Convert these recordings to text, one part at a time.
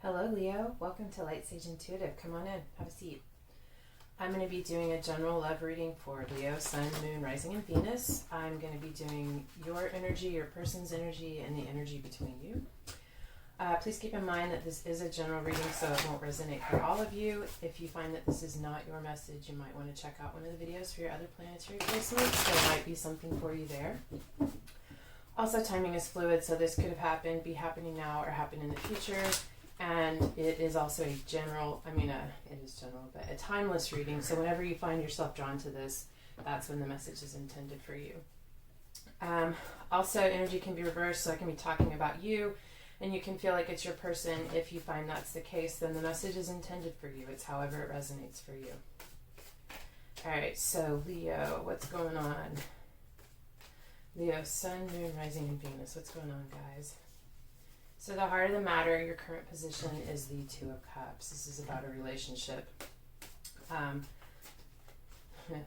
Hello, Leo. Welcome to Light Sage Intuitive. Come on in. Have a seat. I'm going to be doing a general love reading for Leo, Sun, Moon, Rising, and Venus. I'm going to be doing your energy, your person's energy, and the energy between you. Please keep in mind that this is a general reading, so it won't resonate for all of you. If you find that this is not your message, you might want to check out one of the videos for your other planetary placements. There might be something for you there. Also, timing is fluid, so this could have happened, be happening now, or happen in the future. And it is also a general, it is general, but a timeless reading. So whenever you find yourself drawn to this, that's when the message is intended for you. Also, energy can be reversed, so I can be talking about you, and you can feel like it's your person. If you find that's the case, then the message is intended for you. It's however it resonates for you. All right, so Leo, what's going on? Leo, Sun, Moon, Rising, and Venus. What's going on, guys? So the heart of the matter, your current position is the Two of Cups. This is about a relationship.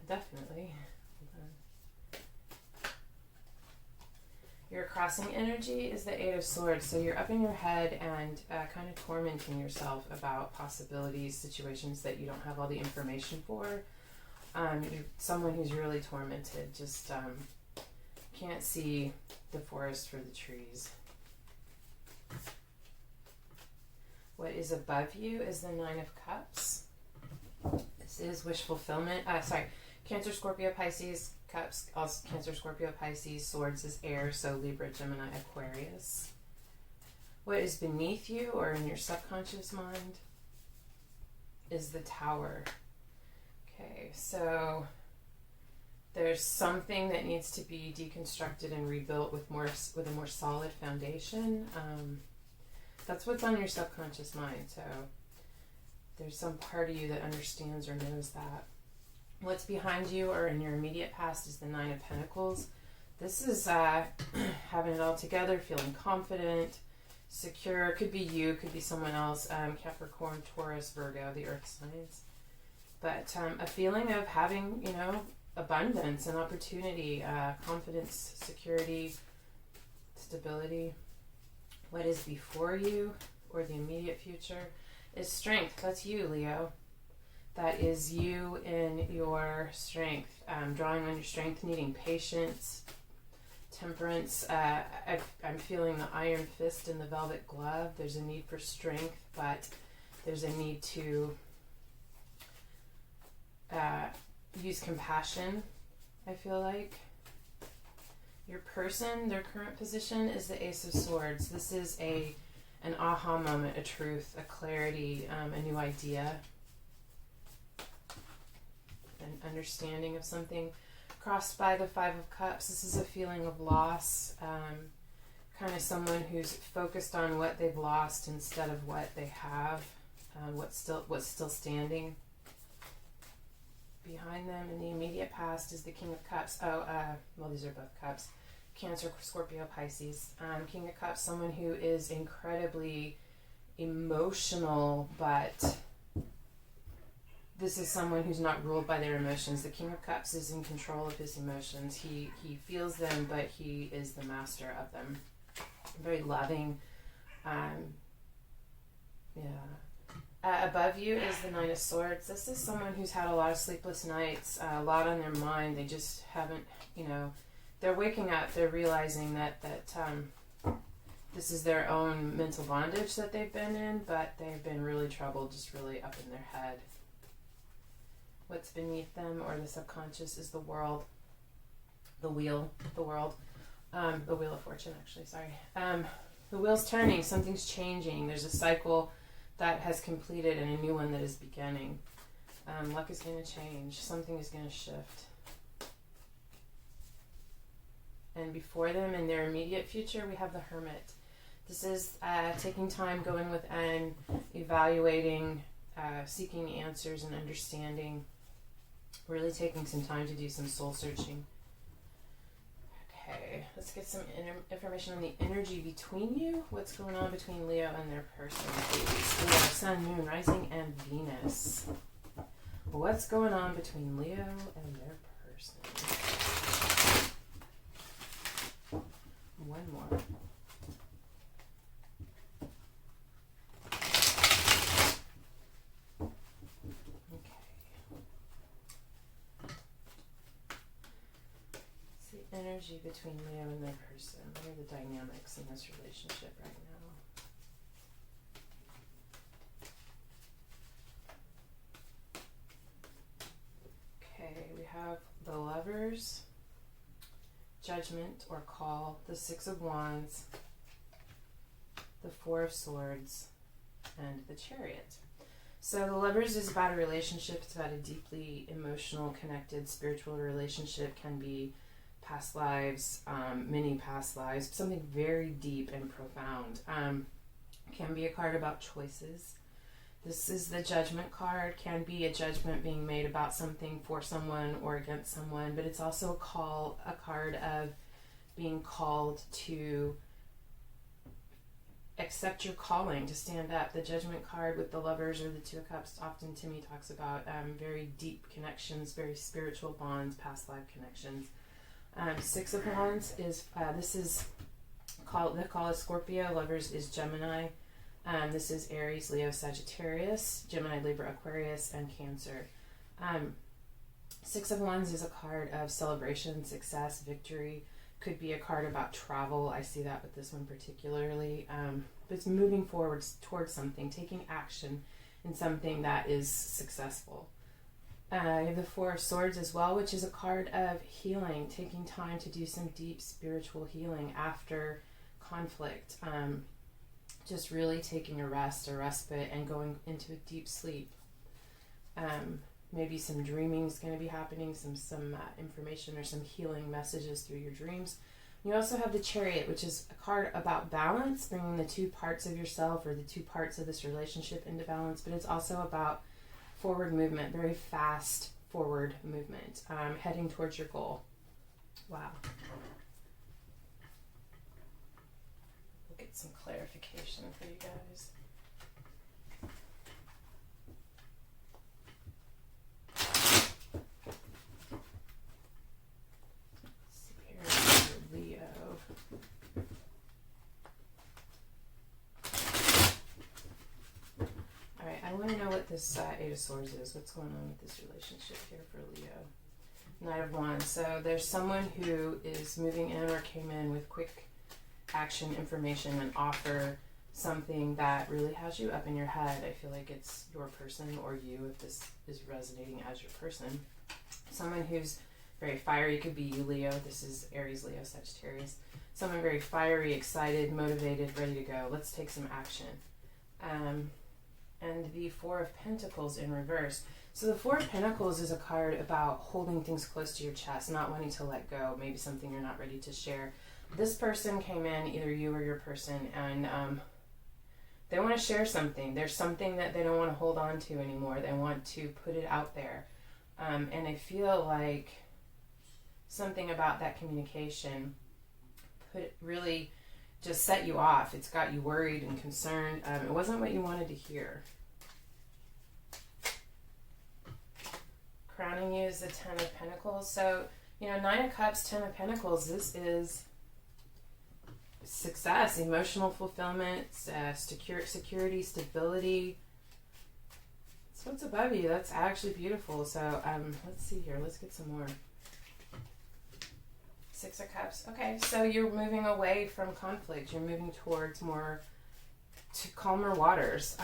Definitely. Your crossing energy is the Eight of Swords. So you're up in your head and kind of tormenting yourself about possibilities, situations that you don't have all the information for. You're someone who's really tormented, just can't see the forest for the trees. What is above you is the Nine of Cups. This is wish fulfillment. Cancer, Scorpio, Pisces. Cups, also Cancer, Scorpio, Pisces. Swords is air, so Libra, Gemini, Aquarius. What is beneath you or in your subconscious mind is the Tower. Okay, so there's something that needs to be deconstructed and rebuilt with a more solid foundation. That's what's on your subconscious mind. So there's some part of you that understands or knows that. What's behind you or in your immediate past is the Nine of Pentacles. This is having it all together, feeling confident, secure. Could be you, could be someone else. Capricorn, Taurus, Virgo, the earth signs. But a feeling of having, abundance and opportunity, confidence, security, stability. What is before you or the immediate future is strength. That's you, Leo. That is you in your strength. Drawing on your strength, needing patience, temperance. I'm feeling the iron fist in the velvet glove. There's a need for strength, but there's a need to use compassion, I feel like. Your person, their current position is the Ace of Swords. This is an aha moment, a truth, a clarity, a new idea, an understanding of something. Crossed by the Five of Cups, this is a feeling of loss, kind of someone who's focused on what they've lost instead of what they have, what's still standing. Behind them in the immediate past is the King of Cups. These are both cups. Cancer, Scorpio, Pisces. King of Cups, someone who is incredibly emotional, but this is someone who's not ruled by their emotions. The King of Cups is in control of his emotions. He feels them, but he is the master of them. Very loving. Above you is the Nine of Swords. This is someone who's had a lot of sleepless nights, a lot on their mind. They just haven't, they're waking up. They're realizing that this is their own mental bondage that they've been in, but they've been really troubled, just really up in their head. What's beneath them or the subconscious is the world, the wheel of fortune, actually, sorry. The wheel's turning, something's changing. There's a cycle that has completed and a new one that is beginning. Luck is going to change. Something is going to shift. And before them, in their immediate future, we have the Hermit. This is taking time, going within, evaluating, seeking answers and understanding. Really taking some time to do some soul searching. Okay, let's get some information on the energy between you. What's going on between Leo and their person, please? Leo, Sun, Moon, Rising, and Venus. What's going on between Leo and their person? One more. energy between Leo and their person? What are the dynamics in this relationship right now? Okay, we have the Lovers, Judgment or Call, the Six of Wands, the Four of Swords, and the Chariot. So the Lovers is about a relationship. It's about a deeply emotional, connected, spiritual relationship. Can be past lives, many past lives, something very deep and profound. Can be a card about choices. This is the Judgment card. Can be a judgment being made about something for someone or against someone, but it's also a card of being called to accept your calling, to stand up. The Judgment card with the Lovers or the Two of Cups often to me talks about very deep connections, very spiritual bonds, past life connections. Six of Wands is, this is called, the Call is Scorpio, Lovers is Gemini. This is Aries, Leo, Sagittarius, Gemini, Libra, Aquarius, and Cancer. Six of Wands is a card of celebration, success, victory. Could be a card about travel. I see that with this one particularly. But it's moving forward towards something, taking action in something that is successful. You have the Four of Swords as well, which is a card of healing, taking time to do some deep spiritual healing after conflict. Just really taking a rest, a respite, and going into a deep sleep. Maybe some dreaming is going to be happening, some information or some healing messages through your dreams. You also have the Chariot, which is a card about balance, bringing the two parts of yourself or the two parts of this relationship into balance, but it's also about forward movement, very fast forward movement, heading towards your goal. Wow. We'll get some clarification for you guys. I want to know what this Eight of Swords is. What's going on with this relationship here for Leo? Knight of Wands. So there's someone who is moving in or came in with quick action information and offer something that really has you up in your head. I feel like it's your person or you, if this is resonating as your person. Someone who's very fiery. Could be you, Leo. This is Aries, Leo, Sagittarius. Someone very fiery, excited, motivated, ready to go. Let's take some action. And the Four of Pentacles in reverse. So the Four of Pentacles is a card about holding things close to your chest, not wanting to let go, maybe something you're not ready to share. This person came in, either you or your person, and they want to share something. There's something that they don't want to hold on to anymore. They want to put it out there. And I feel like something about that communication really just set you off. It's got you worried and concerned. It wasn't what you wanted to hear. Crowning you is the Ten of Pentacles. So, Nine of Cups, Ten of Pentacles, this is success, emotional fulfillment, security, stability. That's what's above you. That's actually beautiful. So, let's see here. Let's get some more. Six of Cups. Okay, so you're moving away from conflict. You're moving towards to calmer waters.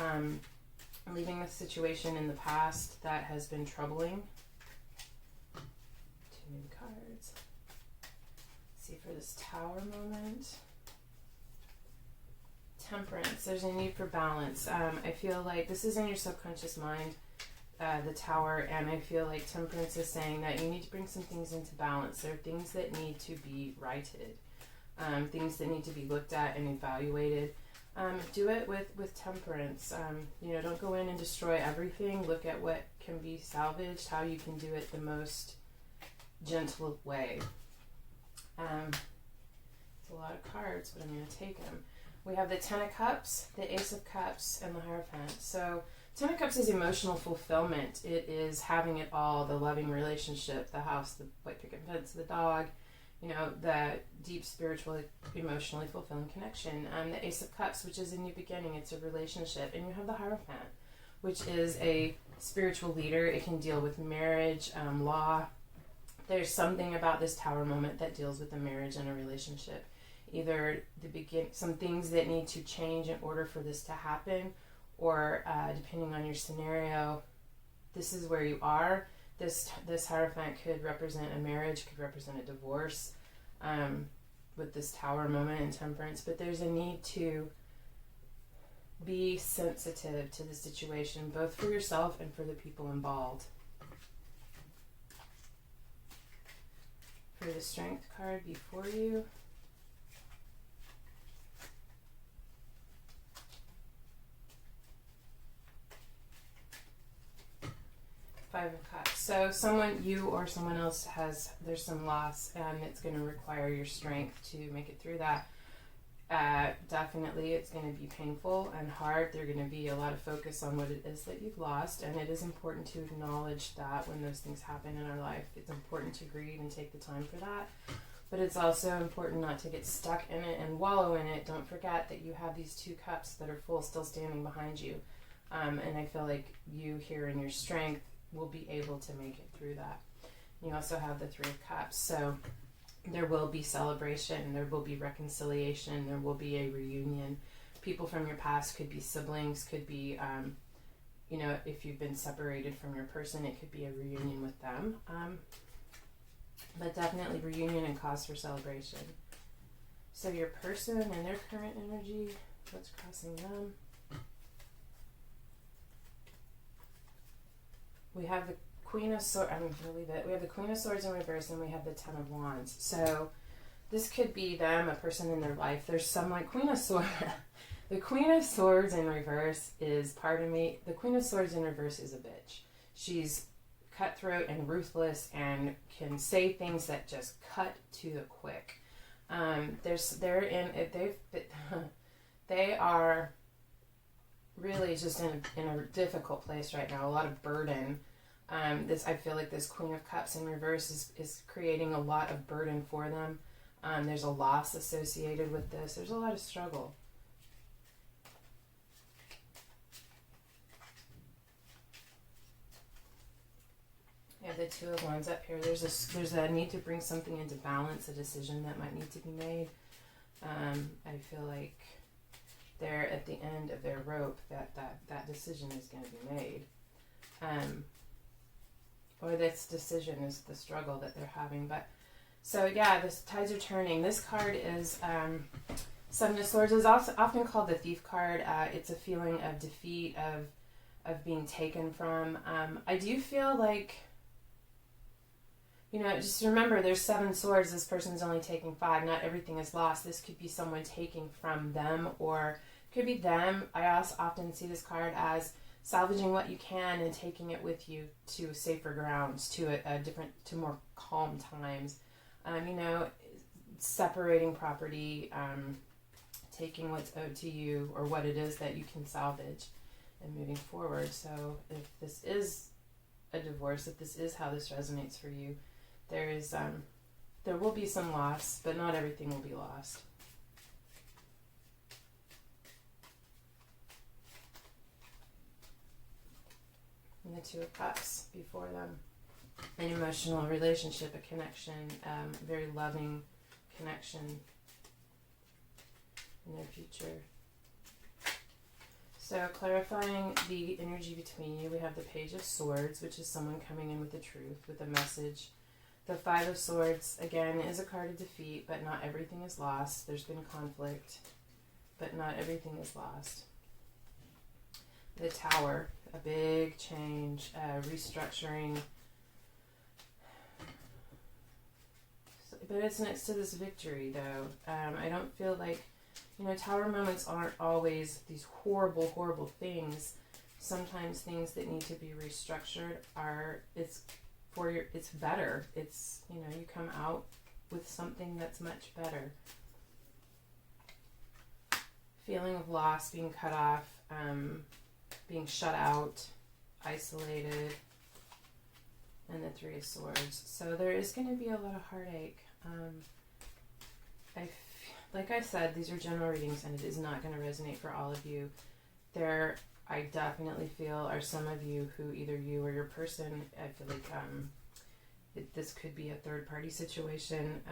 Leaving the situation in the past that has been troubling. Two new cards. Let's see for this Tower moment. Temperance. There's a need for balance. I feel like this is in your subconscious mind. The Tower, and I feel like Temperance is saying that you need to bring some things into balance. There are things that need to be righted, things that need to be looked at and evaluated. Do it with temperance. Don't go in and destroy everything. Look at what can be salvaged, how you can do it the most gentle way. It's a lot of cards, but I'm going to take them. We have the Ten of Cups, the Ace of Cups, and the Hierophant. So Ten of Cups is emotional fulfillment. It is having it all, the loving relationship, the house, the white picket fence, the dog, the deep spiritual, emotionally fulfilling connection. The Ace of Cups, which is a new beginning, it's a relationship. And you have the Hierophant, which is a spiritual leader. It can deal with marriage, law, there's something about this Tower moment that deals with a marriage and a relationship. Either some things that need to change in order for this to happen, or depending on your scenario, this is where you are. This Hierophant could represent a marriage, could represent a divorce, with this Tower moment in Temperance. But there's a need to be sensitive to the situation, both for yourself and for the people involved. For the Strength card before you, Five of Cups. So you or someone else there's some loss, and it's going to require your strength to make it through that. Definitely it's going to be painful and hard. There's going to be a lot of focus on what it is that you've lost, and it is important to acknowledge that when those things happen in our life. It's important to grieve and take the time for that, but it's also important not to get stuck in it and wallow in it. Don't forget that you have these 2 cups that are full still standing behind you, and I feel like you here in your strength will be able to make it through that. You also have the 3 of Cups, so there will be celebration, there will be reconciliation, there will be a reunion. People from your past could be siblings, could be, if you've been separated from your person, it could be a reunion with them. But definitely reunion and cause for celebration. So your person and their current energy, what's crossing them? We have the Queen of Swords. I'm going to leave it. We have the Queen of Swords in reverse, and we have the Ten of Wands. So this could be them, a person in their life. There's some like Queen of Swords. The Queen of Swords in reverse is, pardon me, the Queen of Swords in reverse is a bitch. She's cutthroat and ruthless and can say things that just cut to the quick. They are really just in a difficult place right now. A lot of burden. I feel like this Queen of Cups in reverse is creating a lot of burden for them. There's a loss associated with this. There's a lot of struggle. We have the Two of Wands up here. There's a need to bring something into balance, a decision that might need to be made. I feel like they're at the end of their rope, that decision is going to be made. Or this decision is the struggle that they're having. But so yeah, the tides are turning. This card is Seven of Swords is also often called the Thief card. It's a feeling of defeat, of being taken from. I do feel like, just remember there's 7 swords. This person's only taking 5. Not everything is lost. This could be someone taking from them, or could be them. I also often see this card as salvaging what you can and taking it with you to safer grounds, to to more calm times. Separating property, taking what's owed to you or what it is that you can salvage and moving forward. So if this is a divorce, if this is how this resonates for you, there will be some loss, but not everything will be lost. And the Two of Cups before them. An emotional relationship, a connection, very loving connection in their future. So clarifying the energy between you, we have the Page of Swords, which is someone coming in with the truth, with a message. The Five of Swords, again, is a card of defeat, but not everything is lost. There's been conflict, but not everything is lost. The Tower, a big change, restructuring. But it's next to this victory, though. I don't feel like, Tower moments aren't always these horrible, horrible things. Sometimes things that need to be restructured it's better. It's, you come out with something that's much better. Feeling of loss, being cut off, being shut out, isolated, and the Three of Swords. So there is going to be a lot of heartache. Like I said, these are general readings, and it is not going to resonate for all of you. I definitely feel, are some of you who either you or your person, I feel like This could be a third-party situation.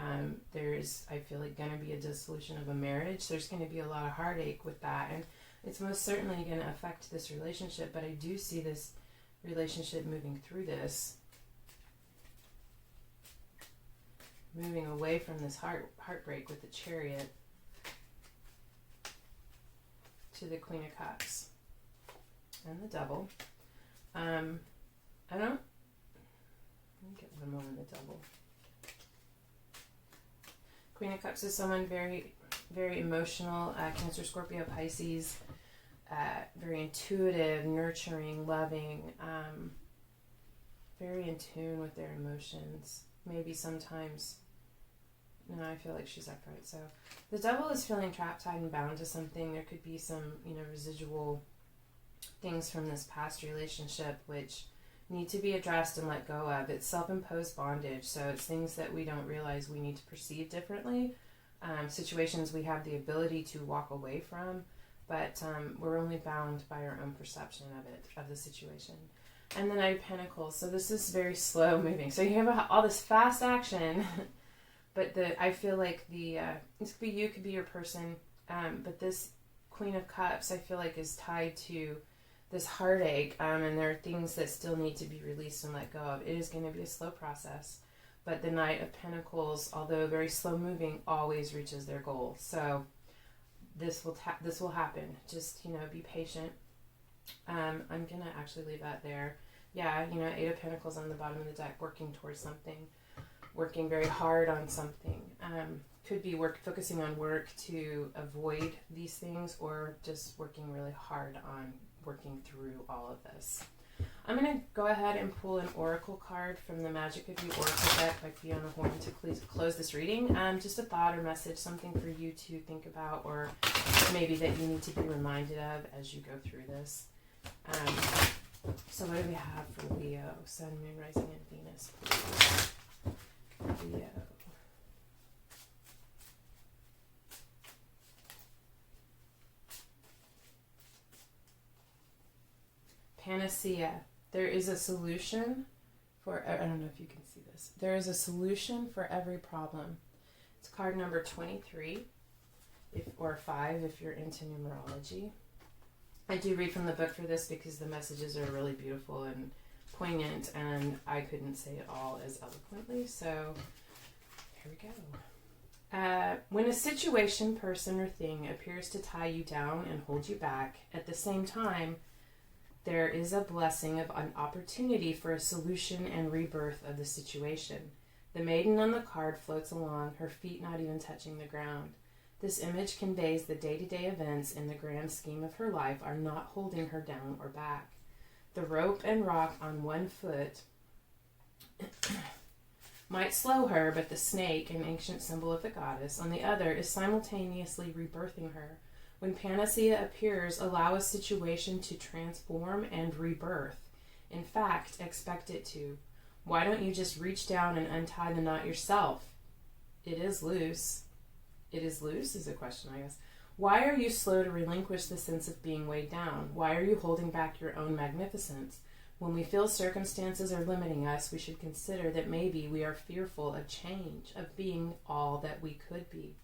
There's, I feel like, going to be a dissolution of a marriage. There's going to be a lot of heartache with that, and it's most certainly going to affect this relationship, but I do see this relationship moving through this, moving away from this heartbreak with the Chariot to the Queen of Cups and the Devil. Let me get one more on the Devil. Queen of Cups is someone very, very emotional, Cancer, Scorpio, Pisces, very intuitive, nurturing, loving, very in tune with their emotions. Maybe sometimes, no, I feel like she's upright. So the Devil is feeling trapped, tied, and bound to something. There could be some, residual things from this past relationship which need to be addressed and let go of. It's self-imposed bondage, so it's things that we don't realize we need to perceive differently, situations we have the ability to walk away from, but we're only bound by our own perception of the situation. And the Knight of Pentacles, so this is very slow moving. So you have all this fast action, but I feel like this could be you, could be your person, but this Queen of Cups, I feel like, is tied to this heartache, and there are things that still need to be released and let go of. It is going to be a slow process, but the Knight of Pentacles, although very slow moving, always reaches their goal. So this will happen. Just be patient. I'm gonna actually leave that there. Yeah, Eight of Pentacles on the bottom of the deck, working towards something, working very hard on something. Could be focusing on work to avoid these things, or just working really hard on working through all of this. I'm going to go ahead and pull an oracle card from the Magic of You Oracle deck by Fiona Horn to close this reading. Just a thought or message, something for you to think about, or maybe that you need to be reminded of as you go through this. So what do we have for Leo? Sun, Moon, Rising, and Venus. Leo. Panacea. There is a solution for, I don't know if you can see this. There is a solution for every problem. It's card number 23, or 5 if you're into numerology. I do read from the book for this because the messages are really beautiful and poignant, and I couldn't say it all as eloquently, so here we go. When a situation, person, or thing appears to tie you down and hold you back, at the same time, there is a blessing of an opportunity for a solution and rebirth of the situation. The maiden on the card floats along, her feet not even touching the ground. This image conveys the day-to-day events in the grand scheme of her life are not holding her down or back. The rope and rock on one foot might slow her, but the snake, an ancient symbol of the goddess, on the other is simultaneously rebirthing her. When Panacea appears, allow a situation to transform and rebirth. In fact, expect it to. Why don't you just reach down and untie the knot yourself? It is loose. It is loose is a question, I guess. Why are you slow to relinquish the sense of being weighed down? Why are you holding back your own magnificence? When we feel circumstances are limiting us, we should consider that maybe we are fearful of change, of being all that we could be.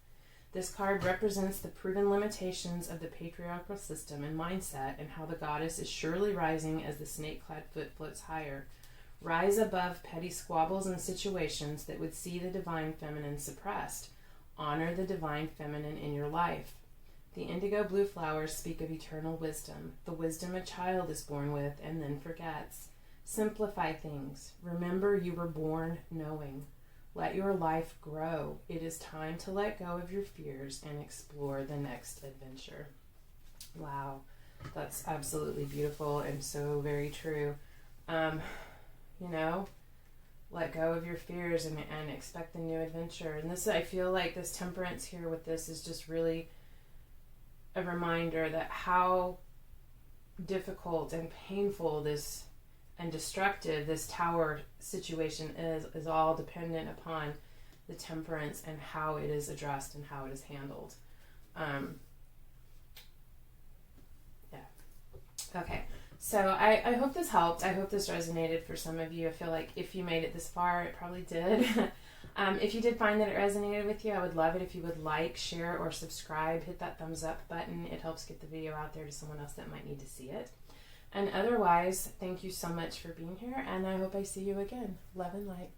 This card represents the proven limitations of the patriarchal system and mindset, and how the goddess is surely rising as the snake-clad foot floats higher. Rise above petty squabbles and situations that would see the divine feminine suppressed. Honor the divine feminine in your life. The indigo blue flowers speak of eternal wisdom, the wisdom a child is born with and then forgets. Simplify things. Remember you were born knowing. Let your life grow. It is time to let go of your fears and explore the next adventure. Wow, that's absolutely beautiful and so very true. Let go of your fears and expect the new adventure. And this, I feel like this temperance here with this is just really a reminder that how difficult and painful this and destructive this tower situation is all dependent upon the temperance and how it is addressed and how it is handled. Okay, So I hope this helped. I hope this resonated for some of you. I feel like if you made it this far, it probably did. If you did find that it resonated with you, I would love it if you would like, share, or subscribe. Hit that thumbs up button. It helps get the video out there to someone else that might need to see it. And otherwise, thank you so much for being here, and I hope I see you again. Love and light.